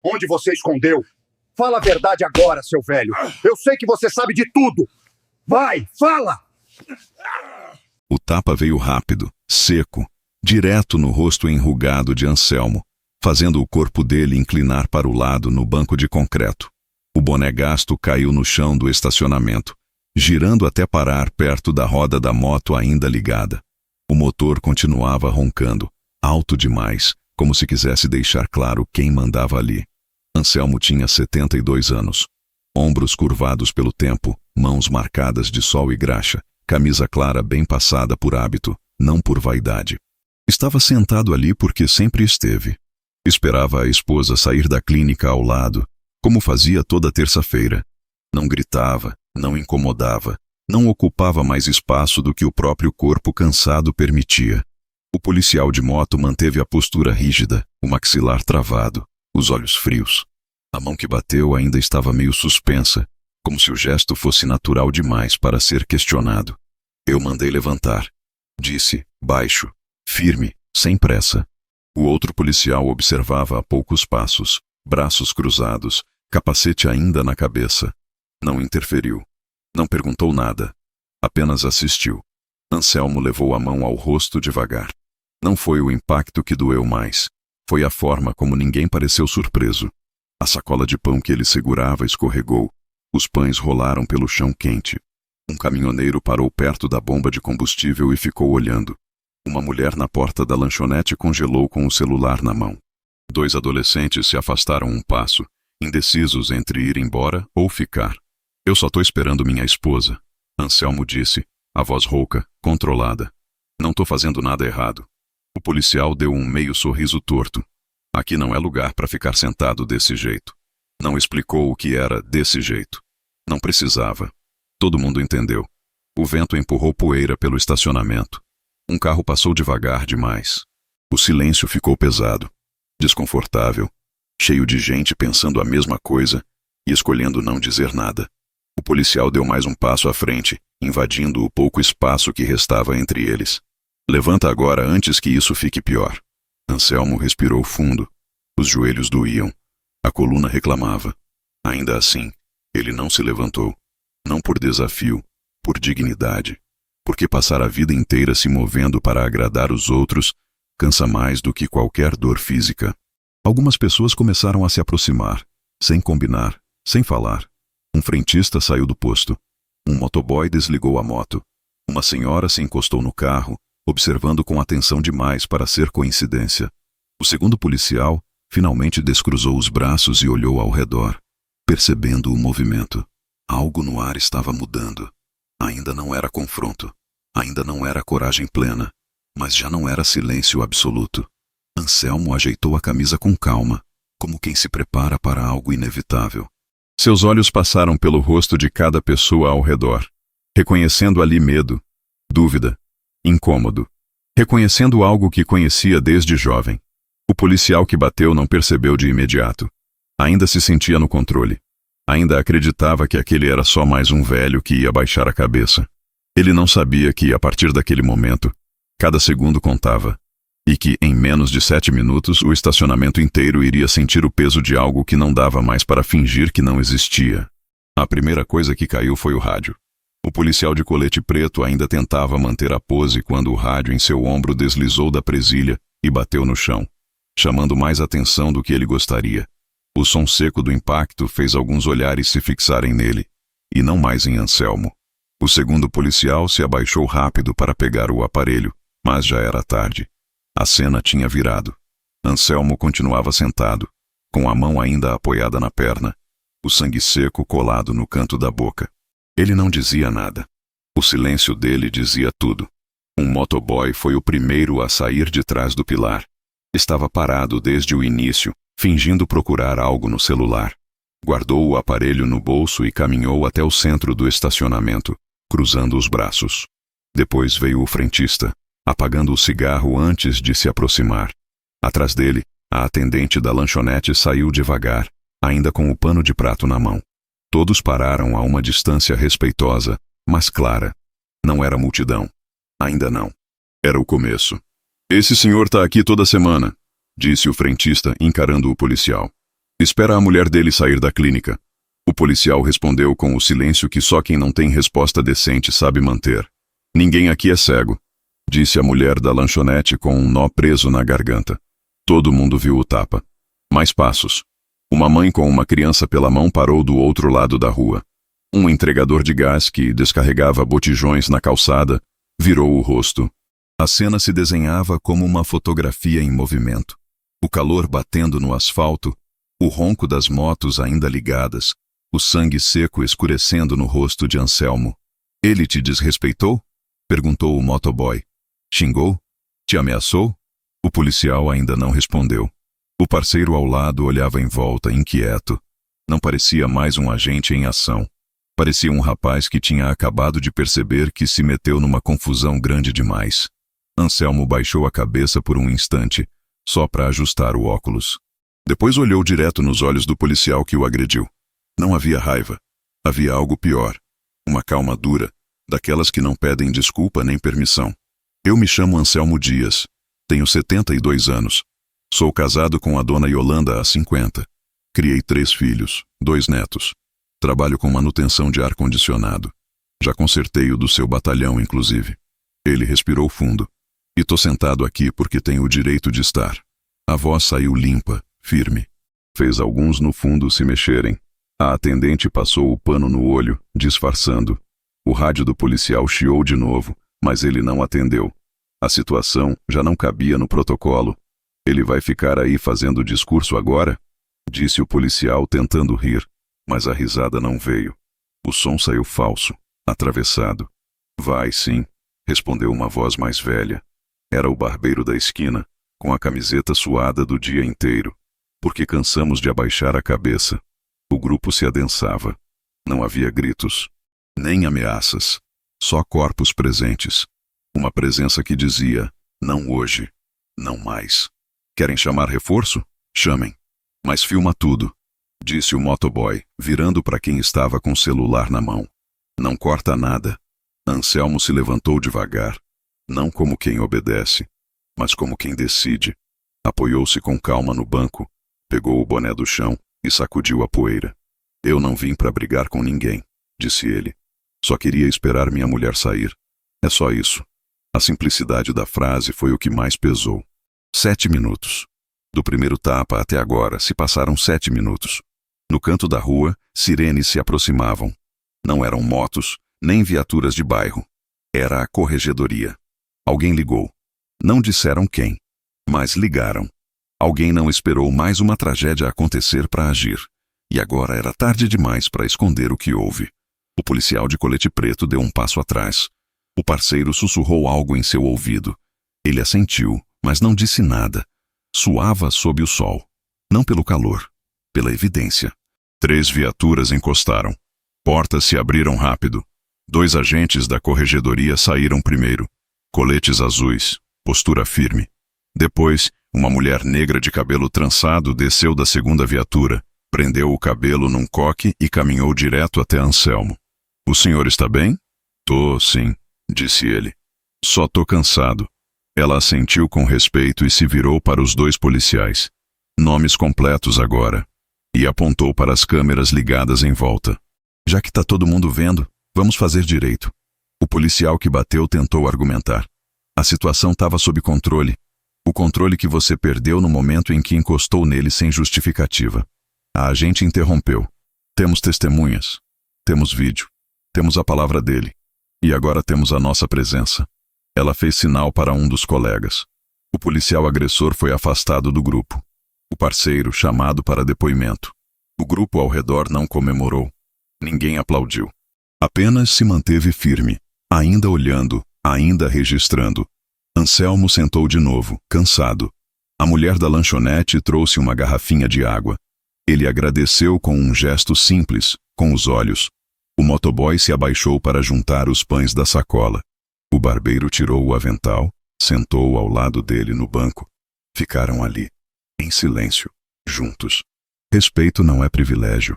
Onde você escondeu? Fala a verdade agora, seu velho. Eu sei que você sabe de tudo. Vai, fala! O tapa veio rápido, seco, direto no rosto enrugado de Anselmo, fazendo o corpo dele inclinar para o lado no banco de concreto. O boné gasto caiu no chão do estacionamento, girando até parar perto da roda da moto ainda ligada. O motor continuava roncando, alto demais, como se quisesse deixar claro quem mandava ali. Anselmo tinha 72 anos. Ombros curvados pelo tempo, mãos marcadas de sol e graxa, camisa clara bem passada por hábito, não por vaidade. Estava sentado ali porque sempre esteve. Esperava a esposa sair da clínica ao lado, como fazia toda terça-feira. Não gritava, não incomodava, não ocupava mais espaço do que o próprio corpo cansado permitia. O policial de moto manteve a postura rígida, o maxilar travado, os olhos frios. A mão que bateu ainda estava meio suspensa, como se o gesto fosse natural demais para ser questionado. Eu mandei levantar, disse, baixo, firme, sem pressa. O outro policial observava a poucos passos, braços cruzados, capacete ainda na cabeça. Não interferiu. Não perguntou nada. Apenas assistiu. Anselmo levou a mão ao rosto devagar. Não foi o impacto que doeu mais. Foi a forma como ninguém pareceu surpreso. A sacola de pão que ele segurava escorregou. Os pães rolaram pelo chão quente. Um caminhoneiro parou perto da bomba de combustível e ficou olhando. Uma mulher na porta da lanchonete congelou com o celular na mão. 2 adolescentes se afastaram um passo, indecisos entre ir embora ou ficar. Eu só tô esperando minha esposa, Anselmo disse, a voz rouca, controlada. Não tô fazendo nada errado. O policial deu um meio sorriso torto. Aqui não é lugar para ficar sentado desse jeito. Não explicou o que era desse jeito. Não precisava. Todo mundo entendeu. O vento empurrou poeira pelo estacionamento. Um carro passou devagar demais. O silêncio ficou pesado, desconfortável, cheio de gente pensando a mesma coisa e escolhendo não dizer nada. O policial deu mais um passo à frente, invadindo o pouco espaço que restava entre eles. Levanta agora antes que isso fique pior. Anselmo respirou fundo. Os joelhos doíam. A coluna reclamava. Ainda assim, ele não se levantou. Não por desafio, por dignidade. Porque passar a vida inteira se movendo para agradar os outros cansa mais do que qualquer dor física. Algumas pessoas começaram a se aproximar, sem combinar, sem falar. Um frentista saiu do posto. Um motoboy desligou a moto. Uma senhora se encostou no carro, observando com atenção demais para ser coincidência. O segundo policial finalmente descruzou os braços e olhou ao redor, percebendo o movimento. Algo no ar estava mudando. Ainda não era confronto. Ainda não era coragem plena. Mas já não era silêncio absoluto. Anselmo ajeitou a camisa com calma, como quem se prepara para algo inevitável. Seus olhos passaram pelo rosto de cada pessoa ao redor, reconhecendo ali medo, dúvida, incômodo, reconhecendo algo que conhecia desde jovem. O policial que bateu não percebeu de imediato. Ainda se sentia no controle. Ainda acreditava que aquele era só mais um velho que ia baixar a cabeça. Ele não sabia que, a partir daquele momento, cada segundo contava, e que, em menos de 7 minutos, o estacionamento inteiro iria sentir o peso de algo que não dava mais para fingir que não existia. A primeira coisa que caiu foi o rádio. O policial de colete preto ainda tentava manter a pose quando o rádio em seu ombro deslizou da presilha e bateu no chão, chamando mais atenção do que ele gostaria. O som seco do impacto fez alguns olhares se fixarem nele, e não mais em Anselmo. O segundo policial se abaixou rápido para pegar o aparelho, mas já era tarde. A cena tinha virado. Anselmo continuava sentado, com a mão ainda apoiada na perna, o sangue seco colado no canto da boca. Ele não dizia nada. O silêncio dele dizia tudo. Um motoboy foi o primeiro a sair de trás do pilar. Estava parado desde o início, fingindo procurar algo no celular. Guardou o aparelho no bolso e caminhou até o centro do estacionamento, cruzando os braços. Depois veio o frentista, apagando o cigarro antes de se aproximar. Atrás dele, a atendente da lanchonete saiu devagar, ainda com o pano de prato na mão. Todos pararam a uma distância respeitosa, mas clara. Não era multidão. Ainda não. Era o começo. "Esse senhor tá aqui toda semana", disse o frentista encarando o policial. Espera a mulher dele sair da clínica. O policial respondeu com o silêncio que só quem não tem resposta decente sabe manter. Ninguém aqui é cego, disse a mulher da lanchonete com um nó preso na garganta. Todo mundo viu o tapa. Mais passos. Uma mãe com uma criança pela mão parou do outro lado da rua. Um entregador de gás que descarregava botijões na calçada virou o rosto. A cena se desenhava como uma fotografia em movimento. O calor batendo no asfalto, o ronco das motos ainda ligadas, o sangue seco escurecendo no rosto de Anselmo. Ele te desrespeitou? Perguntou o motoboy. Xingou? Te ameaçou? O policial ainda não respondeu. O parceiro ao lado olhava em volta, inquieto. Não parecia mais um agente em ação. Parecia um rapaz que tinha acabado de perceber que se meteu numa confusão grande demais. Anselmo baixou a cabeça por um instante, só para ajustar o óculos. Depois olhou direto nos olhos do policial que o agrediu. Não havia raiva. Havia algo pior. Uma calma dura, daquelas que não pedem desculpa nem permissão. Eu me chamo Anselmo Dias. Tenho 72 anos. Sou casado com a dona Yolanda há 50. Criei 3 filhos, 2 netos. Trabalho com manutenção de ar-condicionado. Já consertei o do seu batalhão, inclusive. Ele respirou fundo. E tô sentado aqui porque tenho o direito de estar. A voz saiu limpa, firme. Fez alguns no fundo se mexerem. A atendente passou o pano no olho, disfarçando. O rádio do policial chiou de novo, mas ele não atendeu. A situação já não cabia no protocolo. Ele vai ficar aí fazendo o discurso agora? Disse o policial tentando rir, mas a risada não veio. O som saiu falso, atravessado. Vai sim, respondeu uma voz mais velha. Era o barbeiro da esquina, com a camiseta suada do dia inteiro. Porque cansamos de abaixar a cabeça. O grupo se adensava. Não havia gritos, nem ameaças. Só corpos presentes. Uma presença que dizia, não hoje, não mais. Querem chamar reforço? Chamem. Mas filma tudo, disse o motoboy, virando para quem estava com o celular na mão. Não corta nada. Anselmo se levantou devagar, não como quem obedece, mas como quem decide. Apoiou-se com calma no banco, pegou o boné do chão e sacudiu a poeira. Eu não vim para brigar com ninguém, disse ele. Só queria esperar minha mulher sair. É só isso. A simplicidade da frase foi o que mais pesou. 7 minutos. Do primeiro tapa até agora se passaram 7 minutos. No canto da rua, sirenes se aproximavam. Não eram motos, nem viaturas de bairro. Era a corregedoria. Alguém ligou. Não disseram quem, mas ligaram. Alguém não esperou mais uma tragédia acontecer para agir. E agora era tarde demais para esconder o que houve. O policial de colete preto deu um passo atrás. O parceiro sussurrou algo em seu ouvido. Ele assentiu, mas não disse nada. Suava sob o sol. Não pelo calor, pela evidência. 3 viaturas encostaram. Portas se abriram rápido. 2 agentes da corregedoria saíram primeiro. Coletes azuis, postura firme. Depois, uma mulher negra de cabelo trançado desceu da segunda viatura, prendeu o cabelo num coque e caminhou direto até Anselmo. O senhor está bem? Tô, sim, disse ele. Só tô cansado. Ela assentiu com respeito e se virou para os 2 policiais. Nomes completos agora. E apontou para as câmeras ligadas em volta. Já que tá todo mundo vendo, vamos fazer direito. O policial que bateu tentou argumentar. A situação estava sob controle. O controle que você perdeu no momento em que encostou nele sem justificativa. A agente interrompeu. Temos testemunhas. Temos vídeo. Temos a palavra dele. E agora temos a nossa presença. Ela fez sinal para um dos colegas. O policial agressor foi afastado do grupo. O parceiro chamado para depoimento. O grupo ao redor não comemorou. Ninguém aplaudiu. Apenas se manteve firme, ainda olhando, ainda registrando. Anselmo sentou de novo, cansado. A mulher da lanchonete trouxe uma garrafinha de água. Ele agradeceu com um gesto simples, com os olhos. O motoboy se abaixou para juntar os pães da sacola. O barbeiro tirou o avental, sentou ao lado dele no banco. Ficaram ali, em silêncio, juntos. Respeito não é privilégio,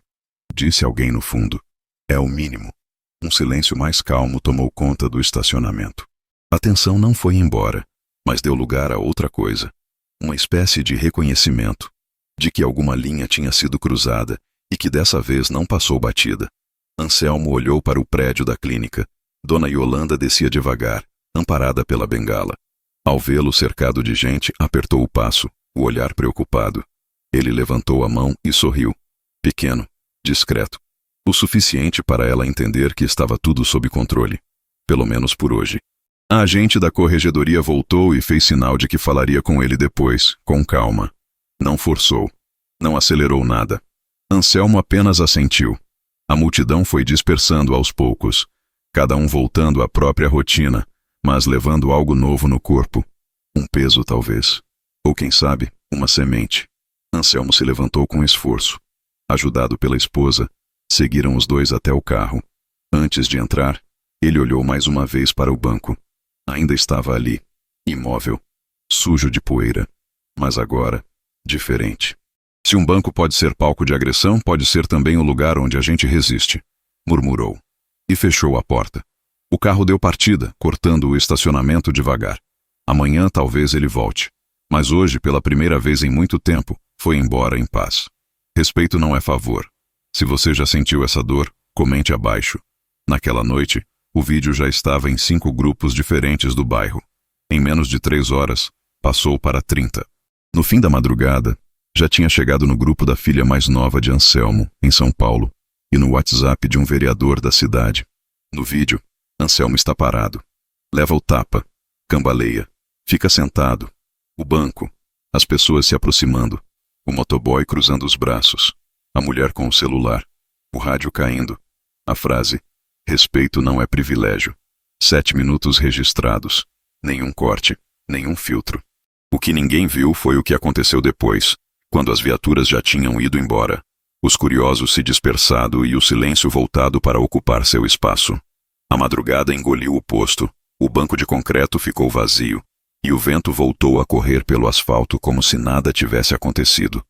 disse alguém no fundo. É o mínimo. Um silêncio mais calmo tomou conta do estacionamento. A tensão não foi embora, mas deu lugar a outra coisa. Uma espécie de reconhecimento. de que alguma linha tinha sido cruzada e que dessa vez não passou batida. Anselmo olhou para o prédio da clínica. Dona Yolanda descia devagar, amparada pela bengala. Ao vê-lo cercado de gente, apertou o passo, o olhar preocupado. Ele levantou a mão e sorriu. Pequeno, discreto. O suficiente para ela entender que estava tudo sob controle. Pelo menos por hoje. A agente da corregedoria voltou e fez sinal de que falaria com ele depois, com calma. Não forçou. Não acelerou nada. Anselmo apenas assentiu. A multidão foi dispersando aos poucos, cada um voltando à própria rotina, mas levando algo novo no corpo. Um peso, talvez. Ou, quem sabe, uma semente. Anselmo se levantou com esforço. Ajudado pela esposa, seguiram os dois até o carro. Antes de entrar, ele olhou mais uma vez para o banco. Ainda estava ali, imóvel, sujo de poeira. Mas agora, diferente. Se um banco pode ser palco de agressão, pode ser também o lugar onde a gente resiste, murmurou. E fechou a porta. O carro deu partida, cortando o estacionamento devagar. Amanhã talvez ele volte. Mas hoje, pela primeira vez em muito tempo, foi embora em paz. Respeito não é favor. Se você já sentiu essa dor, comente abaixo. Naquela noite, o vídeo já estava em 5 grupos diferentes do bairro. Em menos de 3 horas, passou para 30. No fim da madrugada, já tinha chegado no grupo da filha mais nova de Anselmo, em São Paulo, e no WhatsApp de um vereador da cidade. No vídeo, Anselmo está parado. Leva o tapa, cambaleia, fica sentado. O banco, as pessoas se aproximando, o motoboy cruzando os braços, a mulher com o celular, o rádio caindo. A frase, respeito não é privilégio. 7 minutos registrados. Nenhum corte, nenhum filtro. O que ninguém viu foi o que aconteceu depois, quando as viaturas já tinham ido embora. Os curiosos se dispersado e o silêncio voltado para ocupar seu espaço. A madrugada engoliu o posto, o banco de concreto ficou vazio, e o vento voltou a correr pelo asfalto como se nada tivesse acontecido.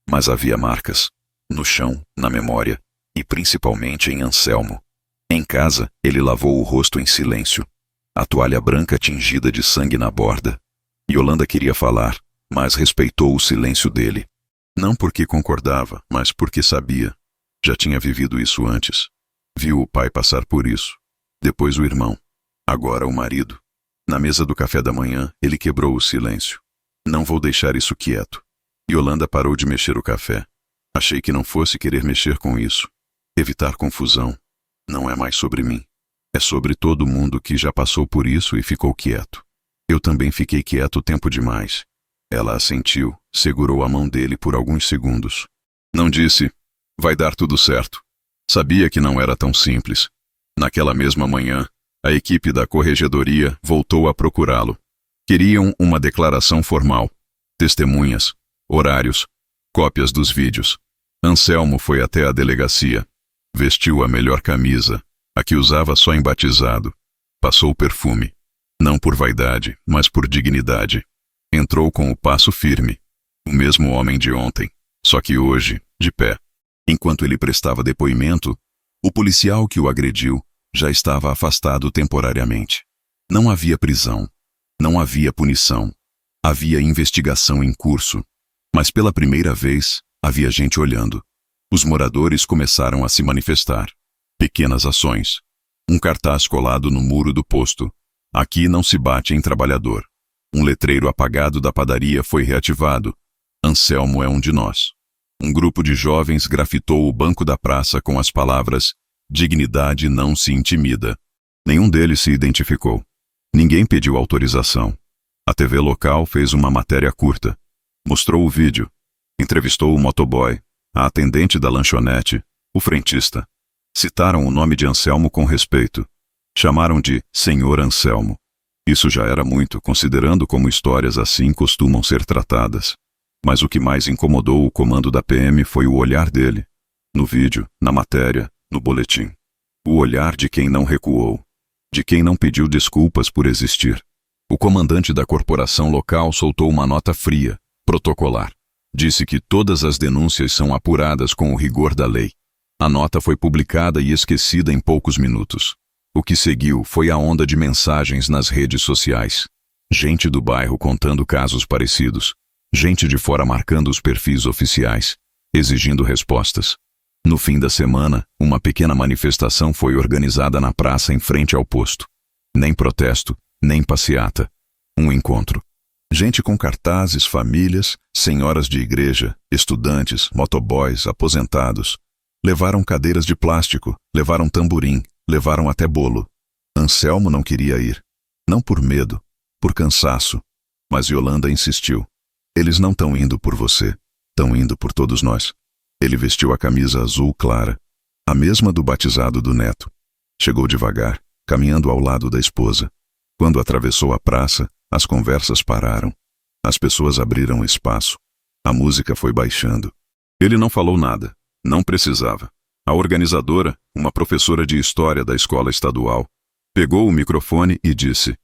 Mas havia marcas. No chão, na memória, e principalmente em Anselmo. Em casa, ele lavou o rosto em silêncio. A toalha branca tingida de sangue na borda. Yolanda queria falar, mas respeitou o silêncio dele. Não porque concordava, mas porque sabia. Já tinha vivido isso antes. Viu o pai passar por isso. Depois o irmão. Agora o marido. Na mesa do café da manhã, ele quebrou o silêncio. Não vou deixar isso quieto. Yolanda parou de mexer o café. Achei que não fosse querer mexer com isso. Evitar confusão. Não é mais sobre mim. É sobre todo mundo que já passou por isso e ficou quieto. Eu também fiquei quieto tempo demais. Ela assentiu, segurou a mão dele por alguns segundos. Não disse, vai dar tudo certo. Sabia que não era tão simples. Naquela mesma manhã, a equipe da corregedoria voltou a procurá-lo. Queriam uma declaração formal. Testemunhas, horários, cópias dos vídeos. Anselmo foi até a delegacia. Vestiu a melhor camisa, a que usava só em batizado. Passou perfume. Não por vaidade, mas por dignidade. Entrou com o passo firme. O mesmo homem de ontem, só que hoje, de pé. Enquanto ele prestava depoimento, o policial que o agrediu já estava afastado temporariamente. Não havia prisão. Não havia punição. Havia investigação em curso. Mas pela primeira vez, havia gente olhando. Os moradores começaram a se manifestar. Pequenas ações. Um cartaz colado no muro do posto. Aqui não se bate em trabalhador. Um letreiro apagado da padaria foi reativado. Anselmo é um de nós. Um grupo de jovens grafitou o banco da praça com as palavras dignidade não se intimida. Nenhum deles se identificou. Ninguém pediu autorização. A TV local fez uma matéria curta. Mostrou o vídeo. Entrevistou o motoboy, a atendente da lanchonete, o frentista. Citaram o nome de Anselmo com respeito. Chamaram de Senhor Anselmo. Isso já era muito, considerando como histórias assim costumam ser tratadas. Mas o que mais incomodou o comando da PM foi o olhar dele. No vídeo, na matéria, no boletim. O olhar de quem não recuou. De quem não pediu desculpas por existir. O comandante da corporação local soltou uma nota fria, protocolar. Disse que todas as denúncias são apuradas com o rigor da lei. A nota foi publicada e esquecida em poucos minutos. O que seguiu foi a onda de mensagens nas redes sociais. Gente do bairro contando casos parecidos. Gente de fora marcando os perfis oficiais, exigindo respostas. No fim da semana, uma pequena manifestação foi organizada na praça em frente ao posto. Nem protesto, nem passeata. Um encontro. Gente com cartazes, famílias, senhoras de igreja, estudantes, motoboys, aposentados. Levaram cadeiras de plástico, levaram tamborim, levaram até bolo. Anselmo não queria ir. Não por medo, por cansaço. Mas Yolanda insistiu. Eles não estão indo por você, estão indo por todos nós. Ele vestiu a camisa azul clara, a mesma do batizado do neto. Chegou devagar, caminhando ao lado da esposa. Quando atravessou a praça, as conversas pararam. As pessoas abriram espaço. A música foi baixando. Ele não falou nada. Não precisava. A organizadora, uma professora de história da escola estadual, pegou o microfone e disse: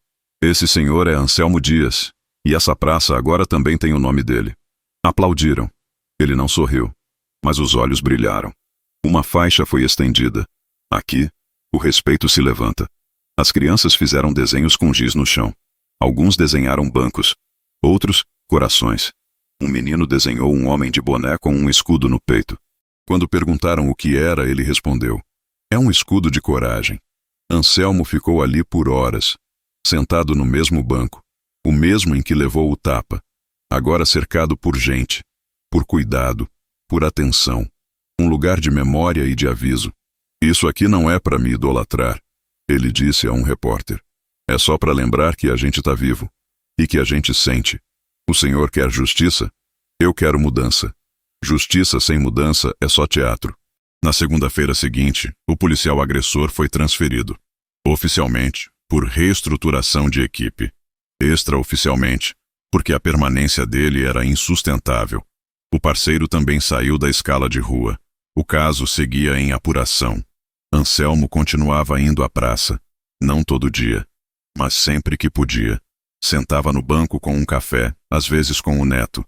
"Esse senhor é Anselmo Dias, e essa praça agora também tem o nome dele." Aplaudiram. Ele não sorriu, mas os olhos brilharam. Uma faixa foi estendida. Aqui, o respeito se levanta. As crianças fizeram desenhos com giz no chão. Alguns desenharam bancos, outros, corações. Um menino desenhou um homem de boné com um escudo no peito. Quando perguntaram o que era, ele respondeu: "É um escudo de coragem." Anselmo ficou ali por horas, sentado no mesmo banco, o mesmo em que levou o tapa, agora cercado por gente, por cuidado, por atenção, um lugar de memória e de aviso. "Isso aqui não é para me idolatrar", ele disse a um repórter. "É só para lembrar que a gente está vivo e que a gente sente. O senhor quer justiça? Eu quero mudança. Justiça sem mudança é só teatro." Na segunda-feira seguinte, o policial agressor foi transferido. Oficialmente, por reestruturação de equipe. Extraoficialmente, porque a permanência dele era insustentável. O parceiro também saiu da escala de rua. O caso seguia em apuração. Anselmo continuava indo à praça, não todo dia, mas sempre que podia. Sentava no banco com um café, às vezes com o neto.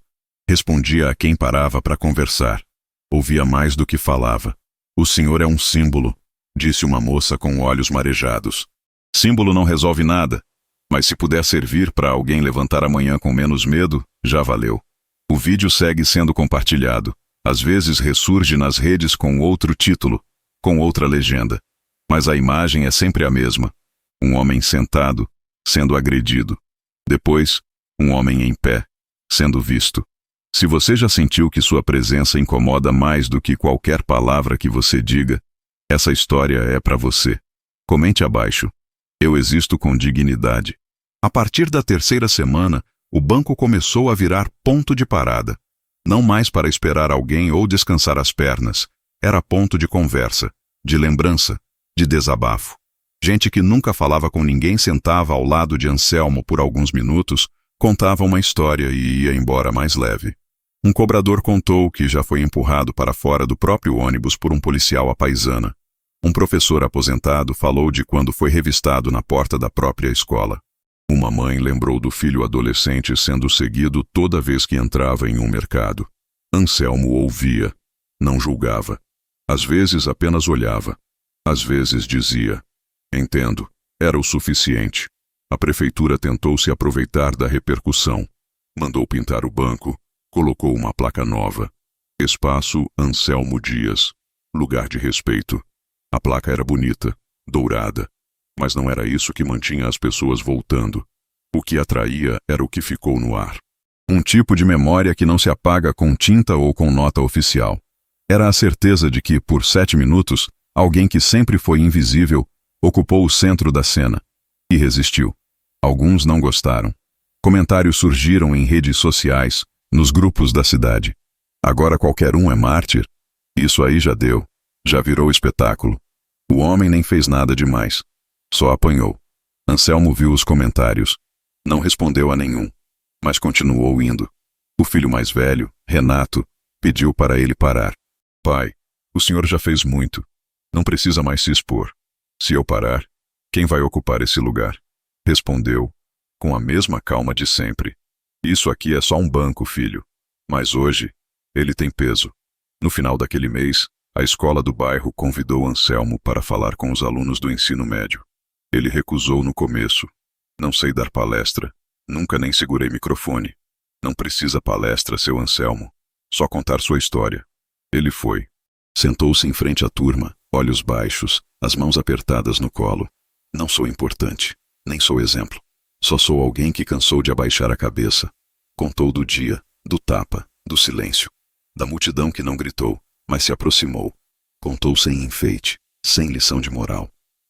Respondia a quem parava para conversar. Ouvia mais do que falava. "O senhor é um símbolo", disse uma moça com olhos marejados. "Símbolo não resolve nada, mas se puder servir para alguém levantar amanhã com menos medo, já valeu." O vídeo segue sendo compartilhado. Às vezes ressurge nas redes com outro título, com outra legenda. Mas a imagem é sempre a mesma. Um homem sentado, sendo agredido. Depois, um homem em pé, sendo visto. Se você já sentiu que sua presença incomoda mais do que qualquer palavra que você diga, essa história é para você. Comente abaixo. Eu existo com dignidade. A partir da terceira semana, o banco começou a virar ponto de parada. Não mais para esperar alguém ou descansar as pernas. Era ponto de conversa, de lembrança, de desabafo. Gente que nunca falava com ninguém sentava ao lado de Anselmo por alguns minutos, contava uma história e ia embora mais leve. Um cobrador contou que já foi empurrado para fora do próprio ônibus por um policial à paisana. Um professor aposentado falou de quando foi revistado na porta da própria escola. Uma mãe lembrou do filho adolescente sendo seguido toda vez que entrava em um mercado. Anselmo ouvia, não julgava. Às vezes apenas olhava. Às vezes dizia: "Entendo." Era o suficiente. A prefeitura tentou se aproveitar da repercussão. Mandou pintar o banco, colocou uma placa nova. Espaço Anselmo Dias. Lugar de respeito. A placa era bonita, dourada. Mas não era isso que mantinha as pessoas voltando. O que atraía era o que ficou no ar. Um tipo de memória que não se apaga com tinta ou com nota oficial. Era a certeza de que, por 7 minutos, alguém que sempre foi invisível ocupou o centro da cena. E resistiu. Alguns não gostaram. Comentários surgiram em redes sociais, nos grupos da cidade. Agora qualquer um é mártir? Isso aí já deu. Já virou espetáculo. O homem nem fez nada demais. Só apanhou. Anselmo viu os comentários. Não respondeu a nenhum, mas continuou indo. O filho mais velho, Renato, pediu para ele parar. "Pai, o senhor já fez muito. Não precisa mais se expor. Se eu parar, quem vai ocupar esse lugar?" Respondeu, com a mesma calma de sempre. "Isso aqui é só um banco, filho. Mas hoje, ele tem peso." No final daquele mês, a escola do bairro convidou Anselmo para falar com os alunos do ensino médio. Ele recusou no começo. "Não sei dar palestra. Nunca nem segurei microfone." Não precisa palestra, seu Anselmo. Só contar sua história. Ele foi. Sentou-se em frente à turma, olhos baixos, as mãos apertadas no colo. Não sou importante, nem sou exemplo. Só sou alguém que cansou de abaixar a cabeça. Contou do dia, do tapa, do silêncio, da multidão que não gritou, mas se aproximou. Contou sem enfeite, sem lição de moral.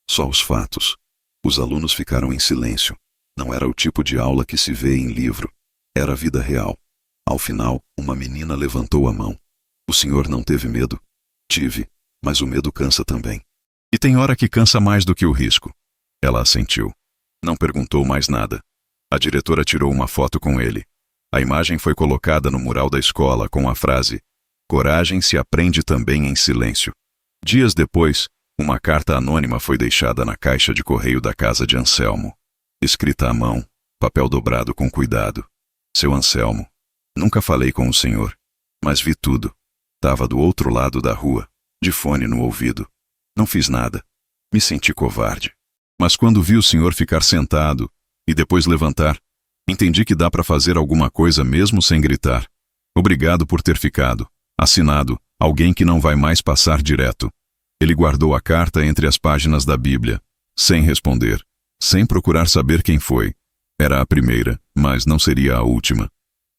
Só os fatos. Os alunos ficaram em silêncio. Não era o tipo de aula que se vê em livro. Era a vida real. Ao final, uma menina levantou a mão. O senhor não teve medo? Tive, mas o medo cansa também. E tem hora que cansa mais do que o risco. Ela assentiu. Não perguntou mais nada. A diretora tirou uma foto com ele. A imagem foi colocada no mural da escola com a frase: "Coragem se aprende também em silêncio." Dias depois, uma carta anônima foi deixada na caixa de correio da casa de Anselmo. Escrita à mão, papel dobrado com cuidado. Seu Anselmo, nunca falei com o senhor, mas vi tudo. Tava do outro lado da rua, de fone no ouvido. Não fiz nada. Me senti covarde. Mas quando vi o senhor ficar sentado e depois levantar, entendi que dá para fazer alguma coisa mesmo sem gritar. Obrigado por ter ficado. Assinado, alguém que não vai mais passar direto. Ele guardou a carta entre as páginas da Bíblia, sem responder, sem procurar saber quem foi. Era a primeira, mas não seria a última.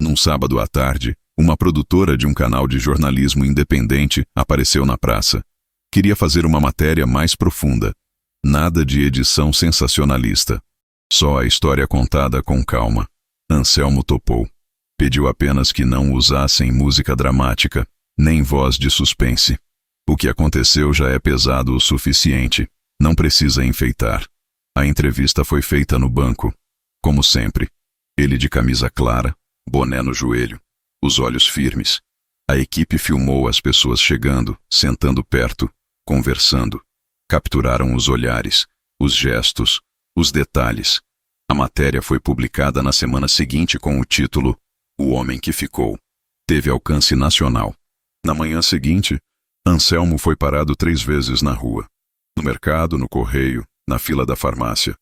Num sábado à tarde, uma produtora de um canal de jornalismo independente apareceu na praça. Queria fazer uma matéria mais profunda. Nada de edição sensacionalista. Só a história contada com calma. Anselmo topou. Pediu apenas que não usassem música dramática, nem voz de suspense. O que aconteceu já é pesado o suficiente. Não precisa enfeitar. A entrevista foi feita no banco. Como sempre. Ele de camisa clara, boné no joelho, os olhos firmes. A equipe filmou as pessoas chegando, sentando perto, conversando. Capturaram os olhares, os gestos, os detalhes. A matéria foi publicada na semana seguinte com o título "O Homem que Ficou". Teve alcance nacional. Na manhã seguinte, Anselmo foi parado 3 vezes na rua. No mercado, no correio, na fila da farmácia.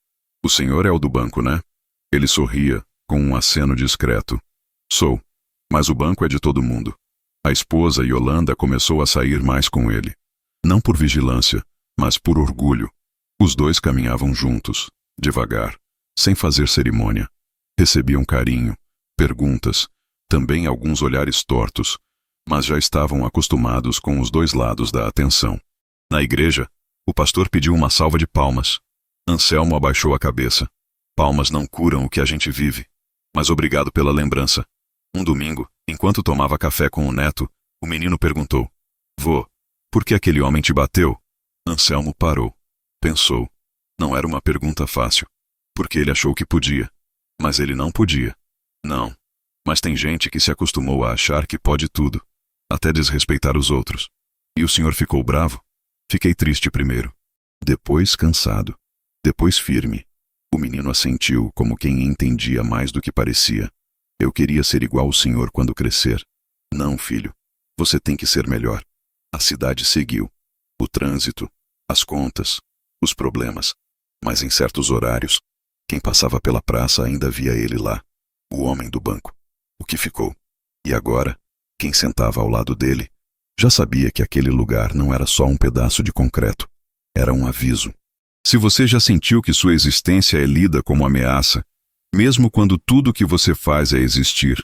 "O senhor é o do banco, né?" Ele sorria, com um aceno discreto. "Sou, mas o banco é de todo mundo." A esposa, Yolanda, começou a sair mais com ele. Não por vigilância, mas por orgulho. Os dois caminhavam juntos, devagar, sem fazer cerimônia. Recebiam carinho, perguntas, também alguns olhares tortos, mas já estavam acostumados com os dois lados da atenção. Na igreja, o pastor pediu uma salva de palmas. Anselmo abaixou a cabeça. "Palmas não curam o que a gente vive, mas obrigado pela lembrança." Um domingo, enquanto tomava café com o neto, o menino perguntou: "Vô, por que aquele homem te bateu?" Anselmo parou. Pensou. Não era uma pergunta fácil. Porque ele achou que podia. Mas ele não podia. Não. Mas tem gente que se acostumou a achar que pode tudo. Até desrespeitar os outros. E o senhor ficou bravo? Fiquei triste primeiro. Depois cansado. Depois firme. O menino assentiu como quem entendia mais do que parecia. "Eu queria ser igual ao senhor quando crescer." "Não, filho. Você tem que ser melhor." A cidade seguiu. O trânsito, as contas, os problemas. Mas em certos horários, quem passava pela praça ainda via ele lá. O homem do banco. O que ficou. E agora, quem sentava ao lado dele, já sabia que aquele lugar não era só um pedaço de concreto. Era um aviso. Se você já sentiu que sua existência é lida como ameaça, mesmo quando tudo o que você faz é existir,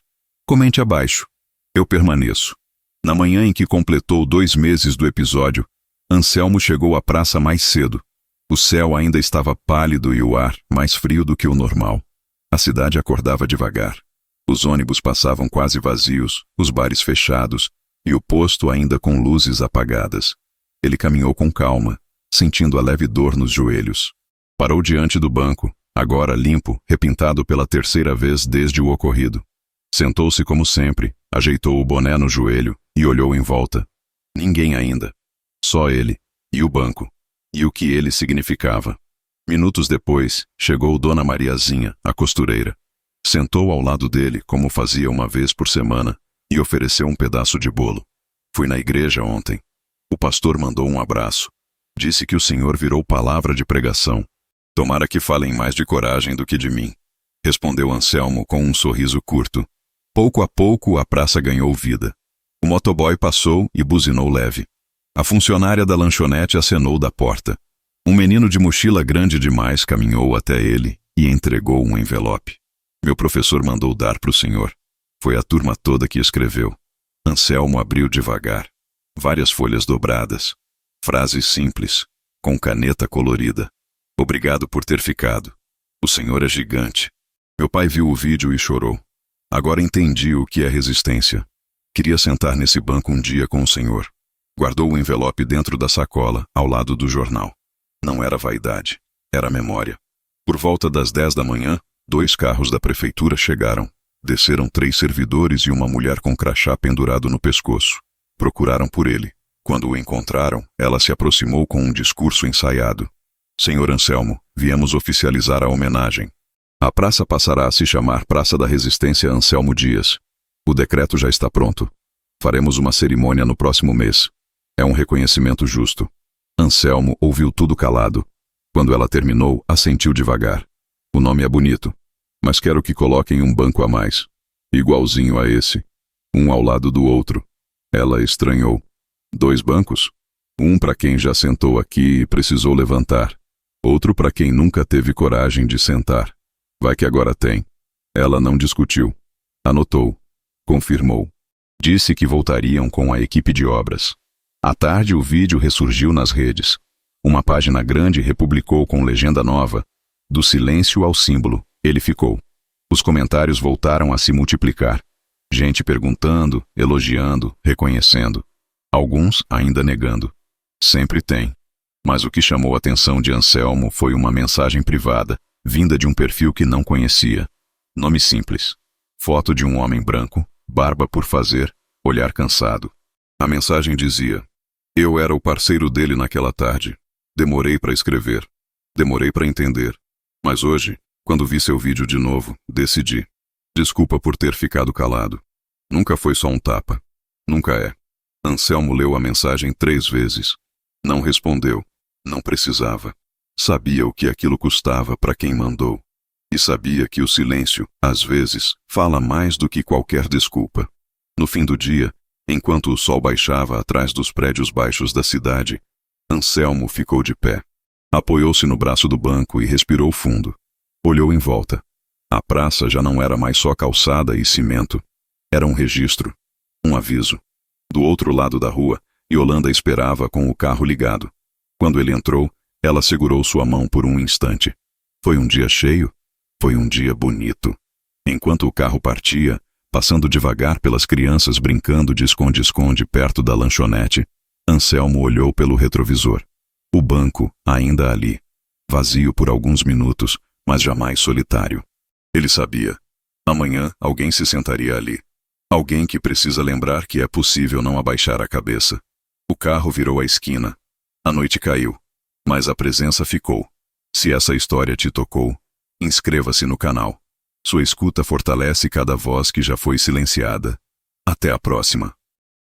comente abaixo. Eu permaneço. Na manhã em que completou 2 meses do episódio, Anselmo chegou à praça mais cedo. O céu ainda estava pálido e o ar mais frio do que o normal. A cidade acordava devagar. Os ônibus passavam quase vazios, os bares fechados e o posto ainda com luzes apagadas. Ele caminhou com calma, sentindo a leve dor nos joelhos. Parou diante do banco, agora limpo, repintado pela 3ª vez desde o ocorrido. Sentou-se como sempre, ajeitou o boné no joelho e olhou em volta. Ninguém ainda. Só ele, e o banco, e o que ele significava. Minutos depois, chegou Dona Mariazinha, a costureira. Sentou ao lado dele, como fazia uma vez por semana, e ofereceu um pedaço de bolo. "Fui na igreja ontem. O pastor mandou um abraço. Disse que o senhor virou palavra de pregação. Tomara que falem mais de coragem do que de mim." Respondeu Anselmo com um sorriso curto. Pouco a pouco, a praça ganhou vida. O motoboy passou e buzinou leve. A funcionária da lanchonete acenou da porta. Um menino de mochila grande demais caminhou até ele e entregou um envelope. Meu professor mandou dar para o senhor. Foi a turma toda que escreveu. Anselmo abriu devagar. Várias folhas dobradas. Frases simples, com caneta colorida. Obrigado por ter ficado. O senhor é gigante. Meu pai viu o vídeo e chorou. Agora entendi o que é resistência. Queria sentar nesse banco um dia com o senhor. Guardou o envelope dentro da sacola, ao lado do jornal. Não era vaidade, era memória. Por volta das 10 da manhã, 2 carros da prefeitura chegaram. Desceram 3 servidores e uma mulher com crachá pendurado no pescoço. Procuraram por ele. Quando o encontraram, ela se aproximou com um discurso ensaiado. Senhor Anselmo, viemos oficializar a homenagem. A praça passará a se chamar Praça da Resistência Anselmo Dias. O decreto já está pronto. Faremos uma cerimônia no próximo mês. É um reconhecimento justo. Anselmo ouviu tudo calado. Quando ela terminou, assentiu devagar. O nome é bonito, mas quero que coloquem um banco a mais. Igualzinho a esse. Um ao lado do outro. Ela estranhou. 2 bancos? Um para quem já sentou aqui e precisou levantar. Outro para quem nunca teve coragem de sentar. Vai que agora tem. Ela não discutiu. Anotou. Confirmou. Disse que voltariam com a equipe de obras. À tarde o vídeo ressurgiu nas redes. Uma página grande republicou com legenda nova. Do silêncio ao símbolo, ele ficou. Os comentários voltaram a se multiplicar. Gente perguntando, elogiando, reconhecendo. Alguns ainda negando. Sempre tem. Mas o que chamou a atenção de Anselmo foi uma mensagem privada, vinda de um perfil que não conhecia. Nome simples. Foto de um homem branco, barba por fazer, olhar cansado. A mensagem dizia: eu era o parceiro dele naquela tarde. Demorei para escrever. Demorei para entender. Mas hoje, quando vi seu vídeo de novo, decidi. Desculpa por ter ficado calado. Nunca foi só um tapa. Nunca é. Anselmo leu a mensagem 3 vezes. Não respondeu. Não precisava. Sabia o que aquilo custava para quem mandou. E sabia que o silêncio, às vezes, fala mais do que qualquer desculpa. No fim do dia, enquanto o sol baixava atrás dos prédios baixos da cidade, Anselmo ficou de pé. Apoiou-se no braço do banco e respirou fundo. Olhou em volta. A praça já não era mais só calçada e cimento. Era um registro. Um aviso. Do outro lado da rua, Yolanda esperava com o carro ligado. Quando ele entrou, ela segurou sua mão por um instante. Foi um dia cheio? Foi um dia bonito. Enquanto o carro partia, passando devagar pelas crianças brincando de esconde-esconde perto da lanchonete, Anselmo olhou pelo retrovisor. O banco, ainda ali. Vazio por alguns minutos, mas jamais solitário. Ele sabia. Amanhã alguém se sentaria ali. Alguém que precisa lembrar que é possível não abaixar a cabeça. O carro virou a esquina. A noite caiu. Mas a presença ficou. Se essa história te tocou, inscreva-se no canal. Sua escuta fortalece cada voz que já foi silenciada. Até a próxima.